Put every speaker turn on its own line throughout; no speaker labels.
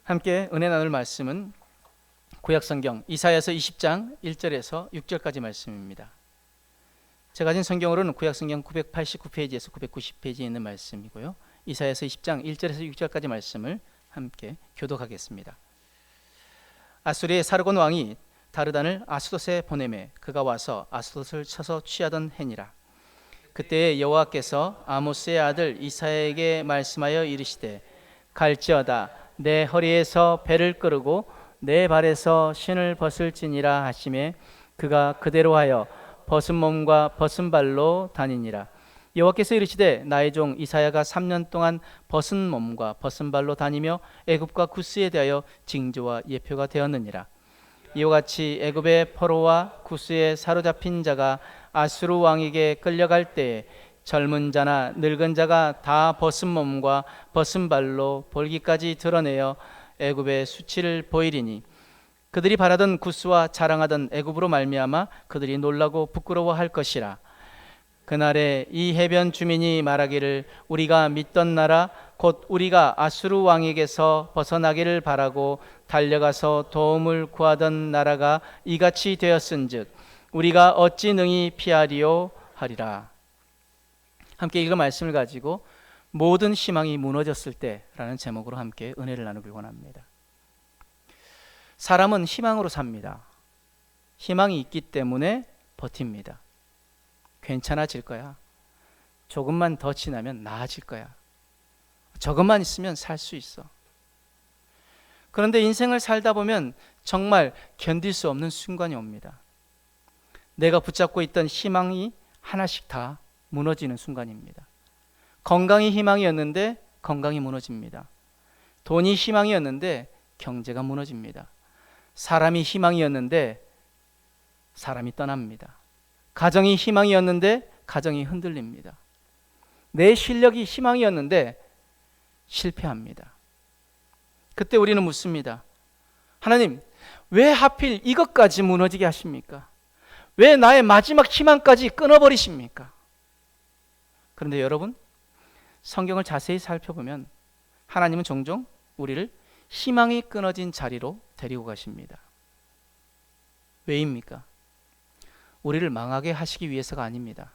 함께 은혜 나눌 말씀은 구약성경 이사야서 20장 1절에서 6절까지 말씀입니다. 제가 가진 성경으로는 구약성경 989페이지에서 990페이지에 있는 말씀이고요. 이사야서 20장 1절에서 6절까지 말씀을 함께 교독하겠습니다. 아수리의 사르곤 왕이 다르단을 아스돗에 보내매 그가 와서 아스돗을 쳐서 취하던 해니라. 그때 여호와께서 아모스의 아들 이사야에게 말씀하여 이르시되 갈지어다 내 허리에서 배를 끄르고 내 발에서 신을 벗을지니라 하시매 그가 그대로 하여 벗은 몸과 벗은 발로 다니니라. 여호와께서 이르시되 나의 종 이사야가 3년 동안 벗은 몸과 벗은 발로 다니며 애굽과 구스에 대하여 징조와 예표가 되었느니라. 이와 같이 애굽의 포로와 구스에 사로잡힌 자가 아수르 왕에게 끌려갈 때에 젊은 자나 늙은 자가 다 벗은 몸과 벗은 발로 볼기까지 드러내어 애굽의 수치를 보이리니 그들이 바라던 구스와 자랑하던 애굽으로 말미암아 그들이 놀라고 부끄러워할 것이라. 그날에 이 해변 주민이 말하기를 우리가 믿던 나라 곧 우리가 아수르 왕에게서 벗어나기를 바라고 달려가서 도움을 구하던 나라가 이같이 되었은즉 우리가 어찌 능히 피하리요 하리라. 함께 이거 말씀을 가지고 모든 희망이 무너졌을 때라는 제목으로 함께 은혜를 나누길 원합니다. 사람은 희망으로 삽니다. 희망이 있기 때문에 버팁니다. 괜찮아질 거야. 조금만 더 지나면 나아질 거야. 저것만 있으면 살 수 있어. 그런데 인생을 살다 보면 정말 견딜 수 없는 순간이 옵니다. 내가 붙잡고 있던 희망이 하나씩 다 무너지는 순간입니다. 건강이 희망이었는데 건강이 무너집니다. 돈이 희망이었는데 경제가 무너집니다. 사람이 희망이었는데 사람이 떠납니다. 가정이 희망이었는데 가정이 흔들립니다. 내 실력이 희망이었는데 실패합니다. 그때 우리는 묻습니다. 하나님, 왜 하필 이것까지 무너지게 하십니까? 왜 나의 마지막 희망까지 끊어버리십니까? 그런데 여러분, 성경을 자세히 살펴보면 하나님은 종종 우리를 희망이 끊어진 자리로 데리고 가십니다. 왜입니까? 우리를 망하게 하시기 위해서가 아닙니다.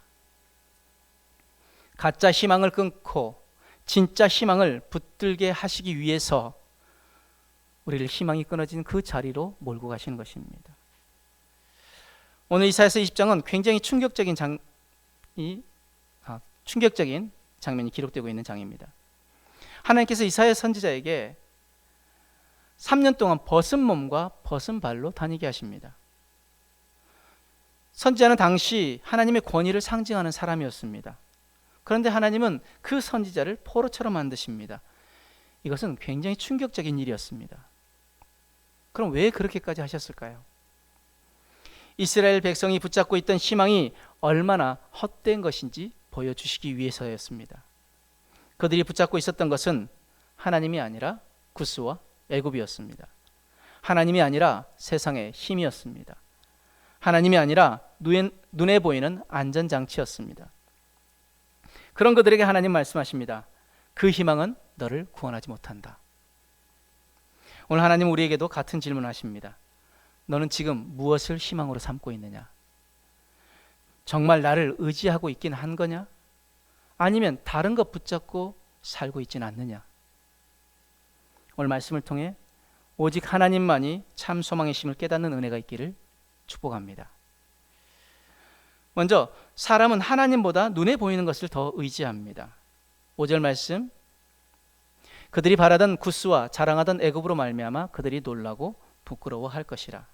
가짜 희망을 끊고 진짜 희망을 붙들게 하시기 위해서 우리를 희망이 끊어진 그 자리로 몰고 가시는 것입니다. 오늘 이사야서 20장은 굉장히 충격적인 장면이 기록되고 있는 장입니다. 하나님께서 이사야 선지자에게 3년 동안 벗은 몸과 벗은 발로 다니게 하십니다. 선지자는 당시 하나님의 권위를 상징하는 사람이었습니다. 그런데 하나님은 그 선지자를 포로처럼 만드십니다. 이것은 굉장히 충격적인 일이었습니다. 그럼 왜 그렇게까지 하셨을까요? 이스라엘 백성이 붙잡고 있던 희망이 얼마나 헛된 것인지 보여주시기 위해서였습니다. 그들이 붙잡고 있었던 것은 하나님이 아니라 구스와 애굽이었습니다. 하나님이 아니라 세상의 힘이었습니다. 하나님이 아니라 눈에 보이는 안전장치였습니다. 그런 그들에게 하나님 말씀하십니다. 그 희망은 너를 구원하지 못한다. 오늘 하나님 우리에게도 같은 질문을 하십니다. 너는 지금 무엇을 희망으로 삼고 있느냐? 정말 나를 의지하고 있긴 한 거냐? 아니면 다른 것 붙잡고 살고 있진 않느냐? 오늘 말씀을 통해 오직 하나님만이 참 소망의 힘을 깨닫는 은혜가 있기를 축복합니다. 먼저 사람은 하나님보다 눈에 보이는 것을 더 의지합니다. 5절 말씀, 그들이 바라던 구스와 자랑하던 애굽으로 말미암아 그들이 놀라고 부끄러워할 것이라.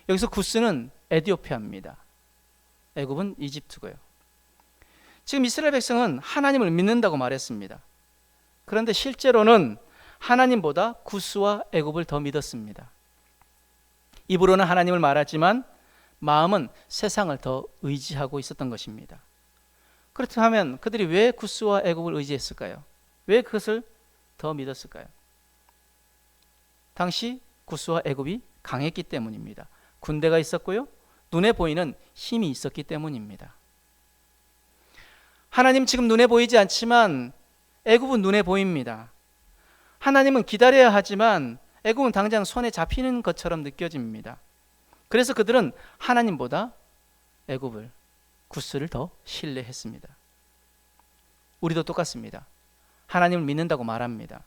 여기서 구스는 에티오피아입니다. 애굽은 이집트고요. 지금 이스라엘 백성은 하나님을 믿는다고 말했습니다. 그런데 실제로는 하나님보다 구스와 애굽을 더 믿었습니다. 입으로는 하나님을 말하지만 마음은 세상을 더 의지하고 있었던 것입니다. 그렇다면 그들이 왜 구스와 애굽을 의지했을까요? 왜 그것을 더 믿었을까요? 당시 구스와 애굽이 강했기 때문입니다. 군대가 있었고요. 눈에 보이는 힘이 있었기 때문입니다. 하나님 지금 눈에 보이지 않지만 애굽은 눈에 보입니다. 하나님은 기다려야 하지만 애굽은 당장 손에 잡히는 것처럼 느껴집니다. 그래서 그들은 하나님보다 애굽을, 구스를 더 신뢰했습니다. 우리도 똑같습니다. 하나님을 믿는다고 말합니다.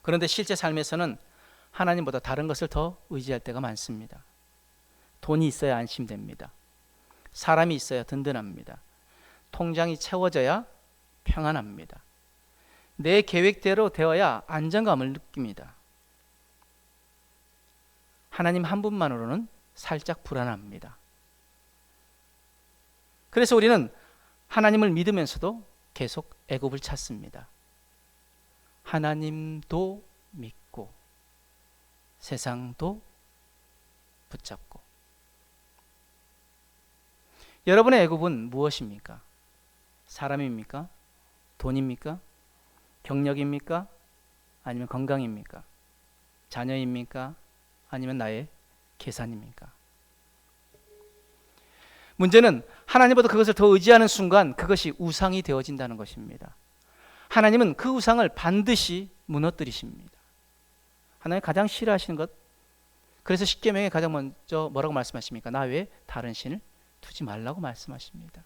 그런데 실제 삶에서는 하나님보다 다른 것을 더 의지할 때가 많습니다. 돈이 있어야 안심됩니다. 사람이 있어야 든든합니다. 통장이 채워져야 평안합니다. 내 계획대로 되어야 안정감을 느낍니다. 하나님 한 분만으로는 살짝 불안합니다. 그래서 우리는 하나님을 믿으면서도 계속 애굽을 찾습니다. 하나님도 믿고 세상도 붙잡고. 여러분의 애굽은 무엇입니까? 사람입니까? 돈입니까? 경력입니까? 아니면 건강입니까? 자녀입니까? 아니면 나의 계산입니까? 문제는 하나님보다 그것을 더 의지하는 순간 그것이 우상이 되어진다는 것입니다. 하나님은 그 우상을 반드시 무너뜨리십니다. 하나님 가장 싫어하시는 것, 그래서 십계명에 가장 먼저 뭐라고 말씀하십니까? 나 외에 다른 신을 두지 말라고 말씀하십니다.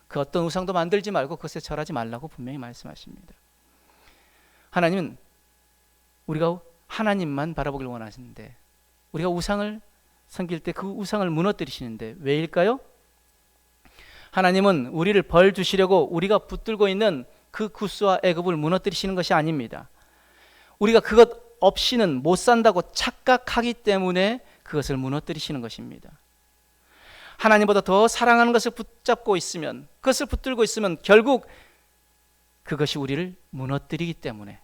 그 어떤 우상도 만들지 말고 그것에 절하지 말라고 분명히 말씀하십니다. 하나님은 우리가 하나님만 바라보길 원하시는데 우리가 우상을 섬길 때 그 우상을 무너뜨리시는데 왜일까요? 하나님은 우리를 벌 주시려고 우리가 붙들고 있는 그 구스와 애굽을 무너뜨리시는 것이 아닙니다. 우리가 그것 없이는 못 산다고 착각하기 때문에 그것을 무너뜨리시는 것입니다. 하나님보다 더 사랑하는 것을 붙잡고 있으면, 그것을 붙들고 있으면 결국 그것이 우리를 무너뜨리기 때문에,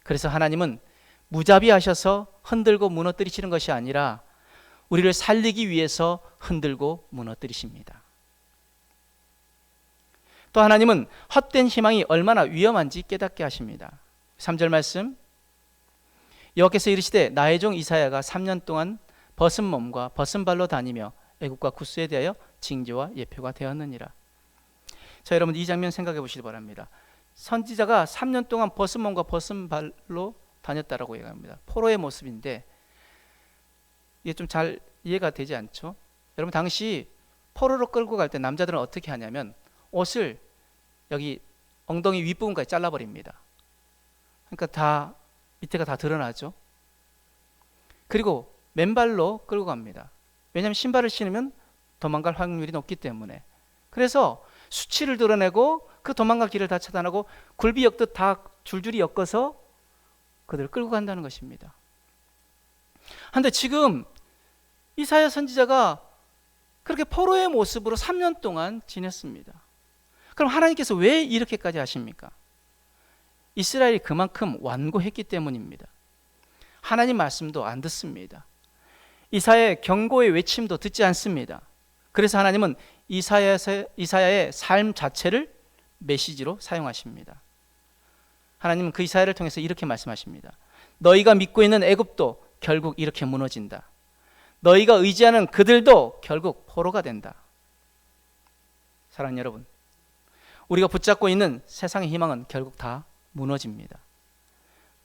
그래서 하나님은 무자비하셔서 흔들고 무너뜨리시는 것이 아니라 우리를 살리기 위해서 흔들고 무너뜨리십니다. 또 하나님은 헛된 희망이 얼마나 위험한지 깨닫게 하십니다. 3절 말씀, 여호와께서 이르시되 나의 종 이사야가 3년 동안 벗은 몸과 벗은 발로 다니며 애굽과 구스에 대하여 징조와 예표가 되었느니라. 자, 여러분 이 장면 생각해 보시기 바랍니다. 선지자가 3년 동안 벗은 몸과 벗은 발로 다녔다라고 얘기합니다. 포로의 모습인데 이게 좀 잘 이해가 되지 않죠? 여러분 당시 포로로 끌고 갈 때 남자들은 어떻게 하냐면 옷을 여기 엉덩이 윗부분까지 잘라버립니다. 그러니까 다 밑에가 다 드러나죠. 그리고 맨발로 끌고 갑니다. 왜냐하면 신발을 신으면 도망갈 확률이 높기 때문에. 그래서 수치를 드러내고 그 도망갈 길을 다 차단하고 굴비 엮듯 다 줄줄이 엮어서 그들을 끌고 간다는 것입니다. 그런데 지금 이사야 선지자가 그렇게 포로의 모습으로 3년 동안 지냈습니다. 그럼 하나님께서 왜 이렇게까지 하십니까? 이스라엘이 그만큼 완고했기 때문입니다. 하나님 말씀도 안 듣습니다. 이사야의 경고의 외침도 듣지 않습니다. 그래서 하나님은 이사야의 삶 자체를 메시지로 사용하십니다. 하나님은 그 이사야를 통해서 이렇게 말씀하십니다. 너희가 믿고 있는 애굽도 결국 이렇게 무너진다. 너희가 의지하는 그들도 결국 포로가 된다. 사랑하는 여러분, 우리가 붙잡고 있는 세상의 희망은 결국 다 무너집니다.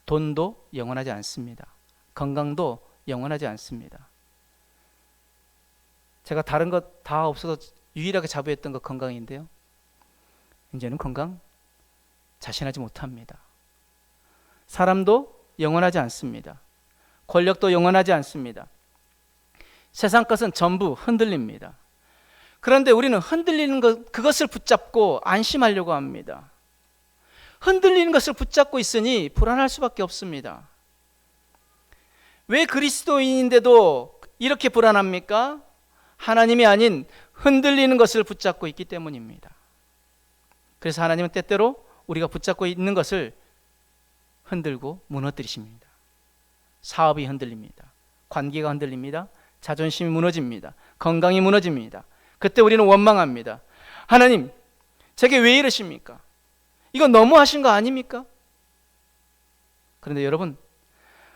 돈도 영원하지 않습니다. 건강도 영원하지 않습니다. 제가 다른 것 다 없어서 유일하게 자부했던 것 건강인데요, 이제는 건강 자신하지 못합니다. 사람도 영원하지 않습니다. 권력도 영원하지 않습니다. 세상 것은 전부 흔들립니다. 그런데 우리는 흔들리는 그것을 붙잡고 안심하려고 합니다. 흔들리는 것을 붙잡고 있으니 불안할 수밖에 없습니다. 왜 그리스도인인데도 이렇게 불안합니까? 하나님이 아닌 흔들리는 것을 붙잡고 있기 때문입니다. 그래서 하나님은 때때로 우리가 붙잡고 있는 것을 흔들고 무너뜨리십니다. 사업이 흔들립니다. 관계가 흔들립니다. 자존심이 무너집니다. 건강이 무너집니다. 그때 우리는 원망합니다. 하나님, 제게 왜 이러십니까? 이건 너무하신 거 아닙니까? 그런데 여러분,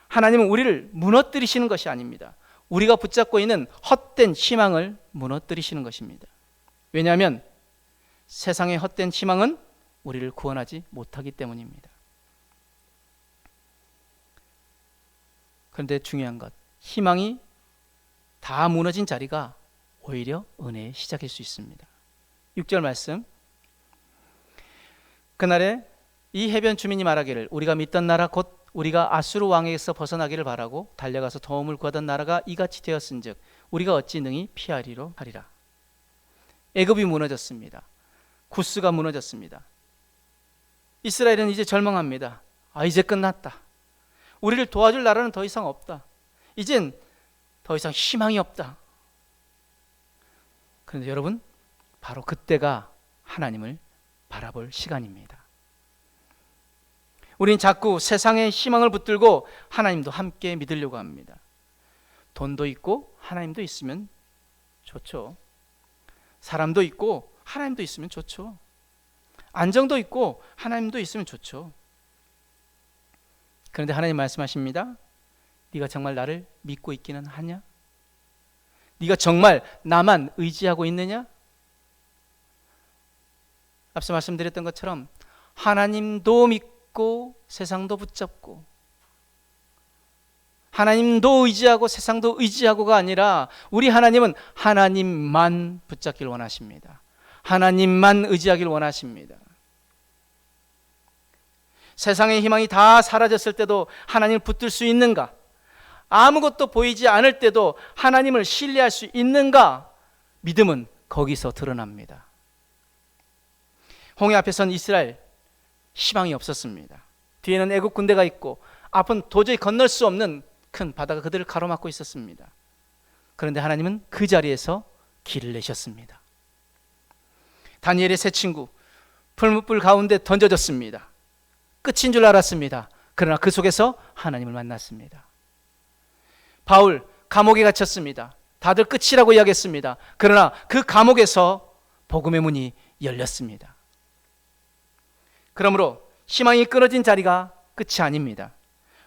하나님은 우리를 무너뜨리시는 것이 아닙니다. 우리가 붙잡고 있는 헛된 희망을 무너뜨리시는 것입니다. 왜냐하면 세상의 헛된 희망은 우리를 구원하지 못하기 때문입니다. 그런데 중요한 것, 희망이 다 무너진 자리가 오히려 은혜의 시작일 수 있습니다. 6절 말씀, 그날에 이 해변 주민이 말하기를 우리가 믿던 나라 곧 우리가 아수르 왕에게서 벗어나기를 바라고 달려가서 도움을 구하던 나라가 이같이 되었은즉 우리가 어찌 능히 피하리로 하리라. 애굽이 무너졌습니다. 구스가 무너졌습니다. 이스라엘은 이제 절망합니다. 이제 끝났다. 우리를 도와줄 나라는 더 이상 없다. 이젠 더 이상 희망이 없다. 그런데 여러분, 바로 그때가 하나님을 바라볼 시간입니다. 우린 자꾸 세상의 희망을 붙들고 하나님도 함께 믿으려고 합니다. 돈도 있고 하나님도 있으면 좋죠. 사람도 있고 하나님도 있으면 좋죠. 안정도 있고 하나님도 있으면 좋죠. 그런데 하나님 말씀하십니다. 네가 정말 나를 믿고 있기는 하냐? 네가 정말 나만 의지하고 있느냐? 앞서 말씀드렸던 것처럼 하나님도 믿고 세상도 붙잡고, 하나님도 의지하고 세상도 의지하고가 아니라 우리 하나님은 하나님만 붙잡길 원하십니다. 하나님만 의지하길 원하십니다. 세상의 희망이 다 사라졌을 때도 하나님을 붙들 수 있는가? 아무것도 보이지 않을 때도 하나님을 신뢰할 수 있는가? 믿음은 거기서 드러납니다. 홍해 앞에 선 이스라엘, 희망이 없었습니다. 뒤에는 애국 군대가 있고 앞은 도저히 건널 수 없는 큰 바다가 그들을 가로막고 있었습니다. 그런데 하나님은 그 자리에서 길을 내셨습니다. 다니엘의 세 친구 풀무불 가운데 던져졌습니다. 끝인 줄 알았습니다. 그러나 그 속에서 하나님을 만났습니다. 바울 감옥에 갇혔습니다. 다들 끝이라고 이야기했습니다. 그러나 그 감옥에서 복음의 문이 열렸습니다. 그러므로 희망이 끊어진 자리가 끝이 아닙니다.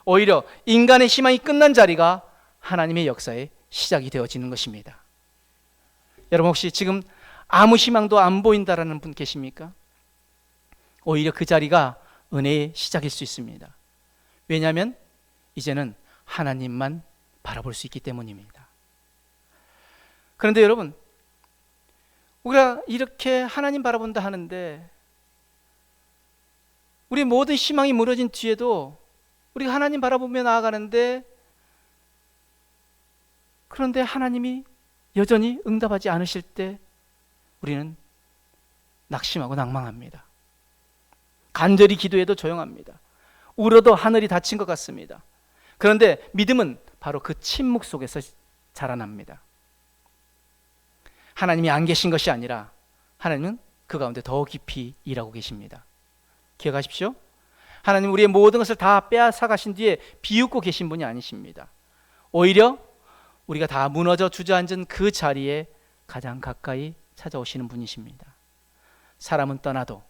오히려 인간의 희망이 끝난 자리가 하나님의 역사의 시작이 되어지는 것입니다. 여러분, 혹시 지금 아무 희망도 안 보인다라는 분 계십니까? 오히려 그 자리가 은혜의 시작일 수 있습니다. 왜냐하면 이제는 하나님만 바라볼 수 있기 때문입니다. 그런데 여러분, 우리가 이렇게 하나님 바라본다 하는데 우리 모든 희망이 무너진 뒤에도 우리가 하나님 바라보며 나아가는데, 그런데 하나님이 여전히 응답하지 않으실 때 우리는 낙심하고 낭망합니다. 간절히 기도해도 조용합니다. 울어도 하늘이 닫힌 것 같습니다. 그런데 믿음은 바로 그 침묵 속에서 자라납니다. 하나님이 안 계신 것이 아니라 하나님은 그 가운데 더 깊이 일하고 계십니다. 기억하십시오. 하나님 우리의 모든 것을 다 빼앗아 가신 뒤에 비웃고 계신 분이 아니십니다. 오히려 우리가 다 무너져 주저앉은 그 자리에 가장 가까이 찾아오시는 분이십니다. 사람은 떠나도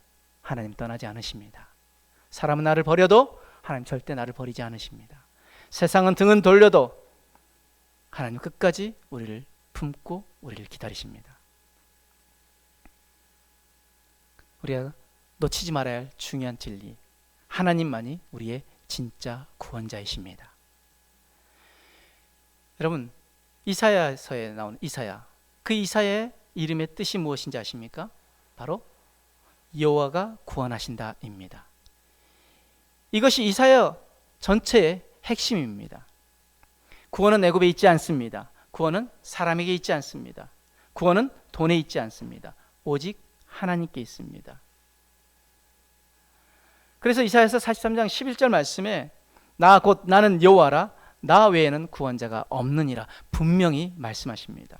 하나님 떠나지 않으십니다. 사람은 나를 버려도 하나님 절대 나를 버리지 않으십니다. 세상은 등은 돌려도 하나님 끝까지 우리를 품고 우리를 기다리십니다. 우리가 놓치지 말아야 할 중요한 진리, 하나님만이 우리의 진짜 구원자이십니다. 여러분, 이사야서에 나오는 이사야, 그 이사야의 이름의 뜻이 무엇인지 아십니까? 바로 여호와가 구원하신다입니다. 이것이 이사야 전체의 핵심입니다. 구원은 애굽에 있지 않습니다. 구원은 사람에게 있지 않습니다. 구원은 돈에 있지 않습니다. 오직 하나님께 있습니다. 그래서 이사야서 43장 11절 말씀에 나 곧 나는 여호와라, 나 외에는 구원자가 없느니라 분명히 말씀하십니다.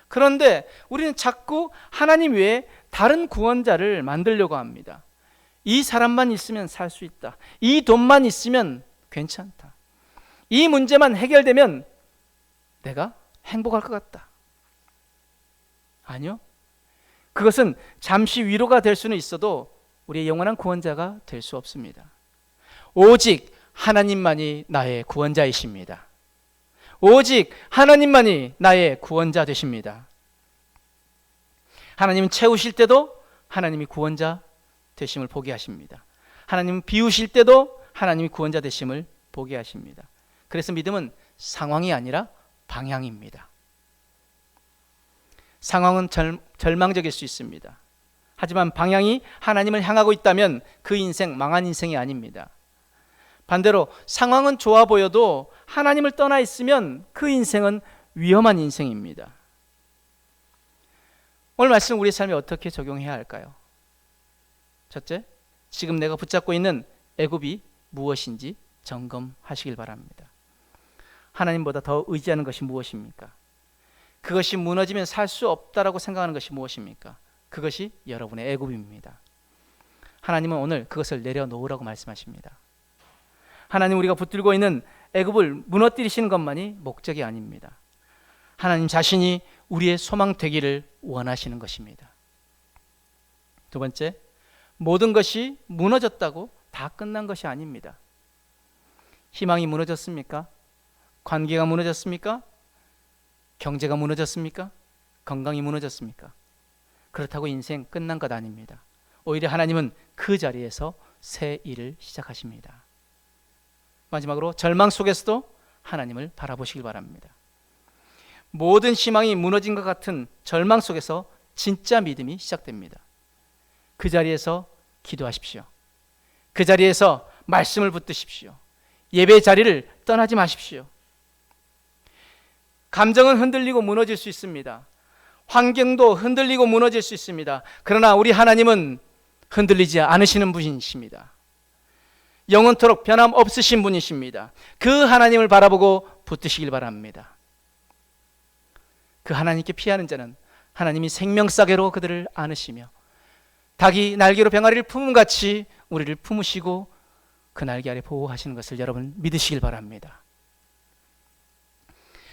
그런데 우리는 자꾸 하나님 외에 다른 구원자를 만들려고 합니다. 이 사람만 있으면 살 수 있다. 이 돈만 있으면 괜찮다. 이 문제만 해결되면 내가 행복할 것 같다. 아니요. 그것은 잠시 위로가 될 수는 있어도 우리의 영원한 구원자가 될 수 없습니다. 오직 하나님만이 나의 구원자이십니다. 오직 하나님만이 나의 구원자 되십니다. 하나님은 채우실 때도 하나님이 구원자 되심을 보게 하십니다. 하나님은 비우실 때도 하나님이 구원자 되심을 보게 하십니다. 그래서 믿음은 상황이 아니라 방향입니다. 상황은 절망적일 수 있습니다. 하지만 방향이 하나님을 향하고 있다면 그 인생 망한 인생이 아닙니다. 반대로 상황은 좋아 보여도 하나님을 떠나 있으면 그 인생은 위험한 인생입니다. 오늘 말씀 우리 삶에 어떻게 적용해야 할까요? 첫째, 지금 내가 붙잡고 있는 애굽이 무엇인지 점검하시길 바랍니다. 하나님보다 더 의지하는 것이 무엇입니까? 그것이 무너지면 살 수 없다라고 생각하는 것이 무엇입니까? 그것이 여러분의 애굽입니다. 하나님은 오늘 그것을 내려놓으라고 말씀하십니다. 하나님, 우리가 붙들고 있는 애굽을 무너뜨리시는 것만이 목적이 아닙니다. 하나님 자신이 우리의 소망 되기를 원하시는 것입니다. 두 번째, 모든 것이 무너졌다고 다 끝난 것이 아닙니다. 희망이 무너졌습니까? 관계가 무너졌습니까? 경제가 무너졌습니까? 건강이 무너졌습니까? 그렇다고 인생 끝난 것 아닙니다. 오히려 하나님은 그 자리에서 새 일을 시작하십니다. 마지막으로 절망 속에서도 하나님을 바라보시길 바랍니다. 모든 희망이 무너진 것 같은 절망 속에서 진짜 믿음이 시작됩니다. 그 자리에서 기도하십시오. 그 자리에서 말씀을 붙드십시오. 예배 자리를 떠나지 마십시오. 감정은 흔들리고 무너질 수 있습니다. 환경도 흔들리고 무너질 수 있습니다. 그러나 우리 하나님은 흔들리지 않으시는 분이십니다. 영원토록 변함없으신 분이십니다. 그 하나님을 바라보고 붙드시길 바랍니다. 그 하나님께 피하는 자는 하나님이 생명싸개로 그들을 안으시며 닭이 날개로 병아리를 품은 같이 우리를 품으시고 그 날개 아래 보호하시는 것을 여러분 믿으시길 바랍니다.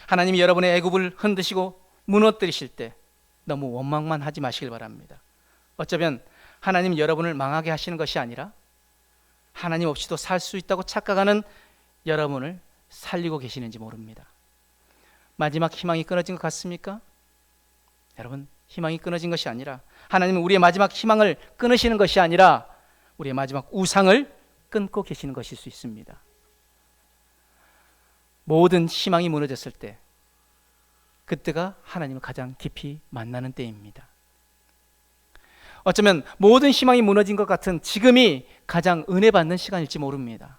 하나님이 여러분의 애굽을 흔드시고 무너뜨리실 때 너무 원망만 하지 마시길 바랍니다. 어쩌면 하나님 여러분을 망하게 하시는 것이 아니라 하나님 없이도 살 수 있다고 착각하는 여러분을 살리고 계시는지 모릅니다. 마지막 희망이 끊어진 것 같습니까? 여러분, 희망이 끊어진 것이 아니라 하나님은 우리의 마지막 희망을 끊으시는 것이 아니라 우리의 마지막 우상을 끊고 계시는 것일 수 있습니다. 모든 희망이 무너졌을 때 그때가 하나님을 가장 깊이 만나는 때입니다. 어쩌면 모든 희망이 무너진 것 같은 지금이 가장 은혜 받는 시간일지 모릅니다.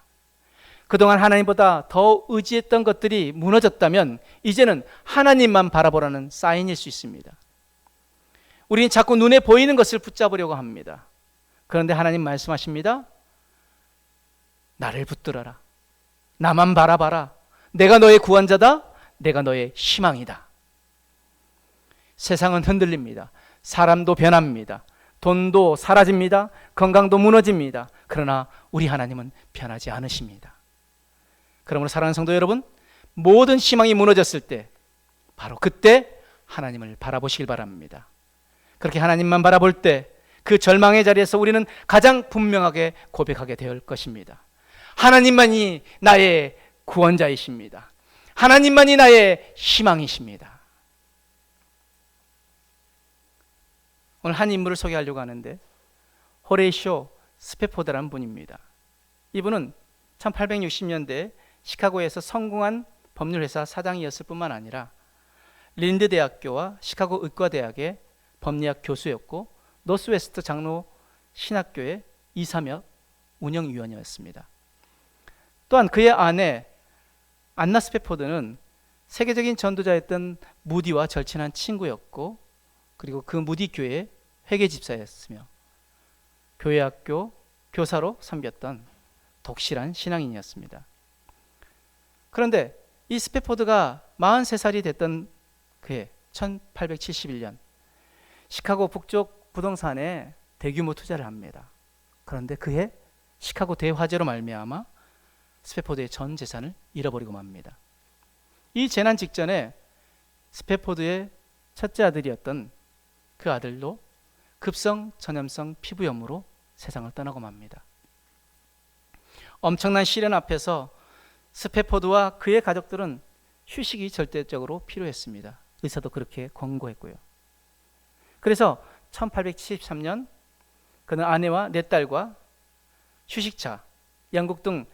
그동안 하나님보다 더 의지했던 것들이 무너졌다면 이제는 하나님만 바라보라는 사인일 수 있습니다. 우리는 자꾸 눈에 보이는 것을 붙잡으려고 합니다. 그런데 하나님 말씀하십니다. 나를 붙들어라. 나만 바라봐라. 내가 너의 구원자다. 내가 너의 희망이다. 세상은 흔들립니다. 사람도 변합니다. 돈도 사라집니다. 건강도 무너집니다. 그러나 우리 하나님은 변하지 않으십니다. 그러므로 사랑하는 성도 여러분, 모든 희망이 무너졌을 때 바로 그때 하나님을 바라보시길 바랍니다. 그렇게 하나님만 바라볼 때 그 절망의 자리에서 우리는 가장 분명하게 고백하게 될 것입니다. 하나님만이 나의 구원자이십니다. 하나님만이 나의 희망이십니다. 오늘 한 인물을 소개하려고 하는데 호레이쇼 스패포드라는 분입니다. 이분은 1860년대 시카고에서 성공한 법률회사 사장이었을 뿐만 아니라 린드 대학교와 시카고 의과대학의 법리학 교수였고 노스웨스트 장로 신학교의 이사며 운영위원이었습니다. 또한 그의 아내 안나 스패포드는 세계적인 전도자였던 무디와 절친한 친구였고 그리고 그 무디 교회의 회계집사였으며 교회학교 교사로 섬겼던 독실한 신앙인이었습니다. 그런데 이 스패포드가 43살이 됐던 그해 1871년 시카고 북쪽 부동산에 대규모 투자를 합니다. 그런데 그해 시카고 대화재로 말미암아 스패포드의 전 재산을 잃어버리고 맙니다. 이 재난 직전에 스패포드의 첫째 아들이었던 그 아들도 급성 전염성 피부염으로 세상을 떠나고 맙니다. 엄청난 시련 앞에서 스패포드와 그의 가족들은 휴식이 절대적으로 필요했습니다. 의사도 그렇게 권고했고요. 그래서 1873년 그는 아내와 네 딸과 휴식차, 영국 등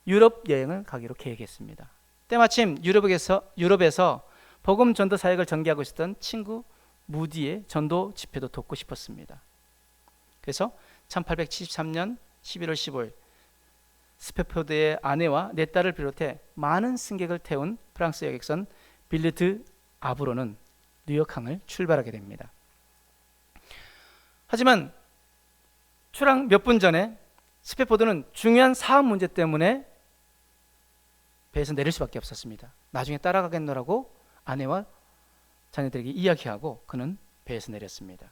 유럽 여행을 가기로 계획했습니다. 때마침 유럽에서 복음 전도 사역을 전개하고 있었던 친구 무디의 전도 집회도 돕고 싶었습니다. 그래서 1873년 11월 15일 스페포드의 아내와 네 딸을 비롯해 많은 승객을 태운 프랑스 여객선 빌르드 아브로는 뉴욕항을 출발하게 됩니다. 하지만 출항 몇 분 전에 스페포드는 중요한 사업 문제 때문에 배에서 내릴 수밖에 없었습니다. 나중에 따라가겠노라고 아내와 자녀들에게 이야기하고 그는 배에서 내렸습니다.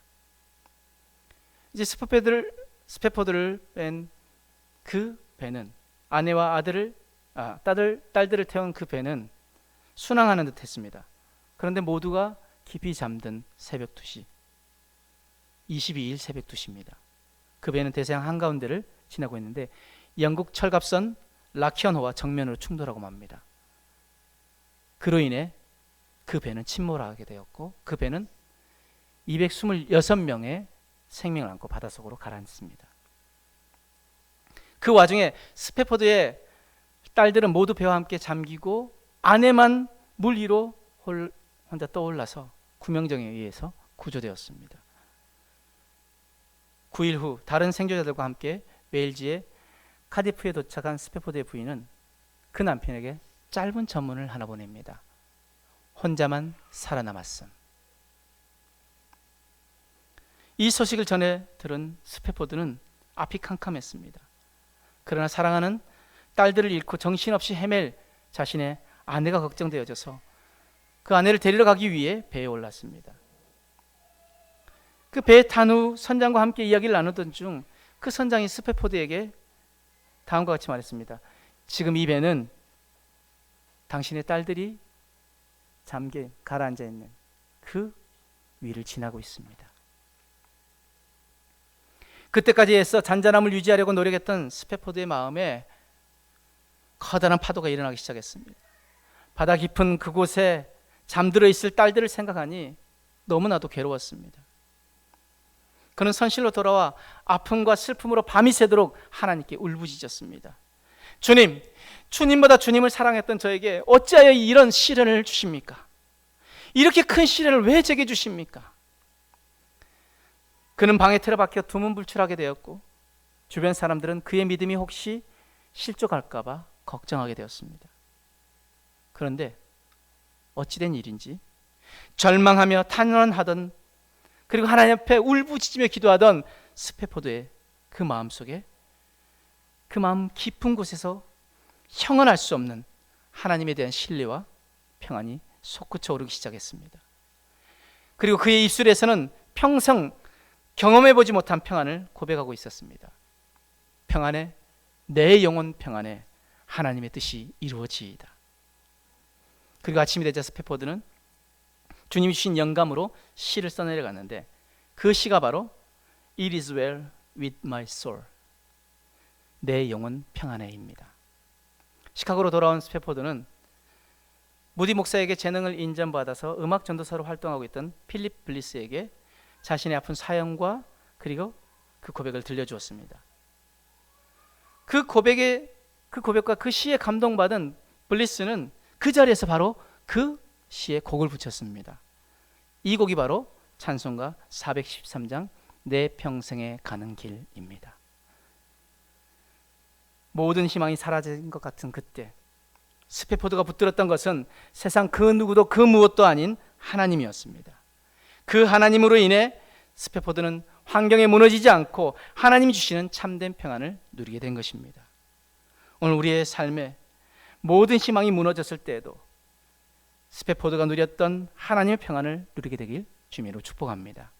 이제 스페포드를 뺀 그 배는 아내와 딸들을 태운 그 배는 순항하는 듯 했습니다. 그런데 모두가 깊이 잠든 새벽 2시, 22일 새벽 2시입니다. 그 배는 대서양 한가운데를 지나고 있는데 영국 철갑선 라키언호와 정면으로 충돌하고 맙니다. 그로 인해 그 배는 침몰하게 되었고 그 배는 226명의 생명을 안고 바닷속으로 가라앉습니다. 그 와중에 스페포드의 딸들은 모두 배와 함께 잠기고 아내만 물 위로 혼자 떠올라서 구명정에 의해서 구조되었습니다. 9일 후 다른 생존자들과 함께 웨일즈의 카디프에 도착한 스페포드의 부인은 그 남편에게 짧은 전문을 하나 보냅니다. 혼자만 살아남았음. 이 소식을 전해 들은 스페포드는 앞이 캄캄했습니다. 그러나 사랑하는 딸들을 잃고 정신없이 헤맬 자신의 아내가 걱정되어져서 그 아내를 데리러 가기 위해 배에 올랐습니다. 그 배에 탄 후 선장과 함께 이야기를 나누던 중 그 선장이 스페포드에게 다음과 같이 말했습니다. 지금 이 배는 당신의 딸들이 잠겨 가라앉아 있는 그 위를 지나고 있습니다. 그때까지 애써 잔잔함을 유지하려고 노력했던 스페포드의 마음에 커다란 파도가 일어나기 시작했습니다. 바다 깊은 그곳에 잠들어 있을 딸들을 생각하니 너무나도 괴로웠습니다. 그는 선실로 돌아와 아픔과 슬픔으로 밤이 새도록 하나님께 울부짖었습니다. 주님, 주님보다 주님을 사랑했던 저에게 어찌하여 이런 시련을 주십니까? 이렇게 큰 시련을 왜 제게 주십니까? 그는 방에 틀어박혀 두문불출하게 되었고 주변 사람들은 그의 믿음이 혹시 실족할까 봐 걱정하게 되었습니다. 그런데 어찌된 일인지 절망하며 탄원하던 그리고 하나님 앞에 울부짖으며 기도하던 스페포드의 그 마음속에 그 마음 깊은 곳에서 형언할 수 없는 하나님에 대한 신뢰와 평안이 솟구쳐 오르기 시작했습니다. 그리고 그의 입술에서는 평생 경험해보지 못한 평안을 고백하고 있었습니다. 평안에, 내 영혼 평안에 하나님의 뜻이 이루어지이다. 그리고 아침이 되자 스페포드는 주님이 주신 영감으로 시를 써내려갔는데 그 시가 바로 It is well with my soul, 내 영혼 평안해입니다. 시카고로 돌아온 스페포드는 무디 목사에게 재능을 인정받아서 음악 전도사로 활동하고 있던 필립 블리스에게 자신의 아픈 사연과 그리고 그 고백을 들려주었습니다. 그 고백과 그 시에 감동받은 블리스는 그 자리에서 바로 그 시에 곡을 붙였습니다. 이 곡이 바로 찬송가 413장 내 평생에 가는 길입니다. 모든 희망이 사라진 것 같은 그때 스페포드가 붙들었던 것은 세상 그 누구도 그 무엇도 아닌 하나님이었습니다. 그 하나님으로 인해 스페포드는 환경에 무너지지 않고 하나님이 주시는 참된 평안을 누리게 된 것입니다. 오늘 우리의 삶에 모든 희망이 무너졌을 때에도 스페포드가 누렸던 하나님의 평안을 누리게 되길 주님으로 축복합니다.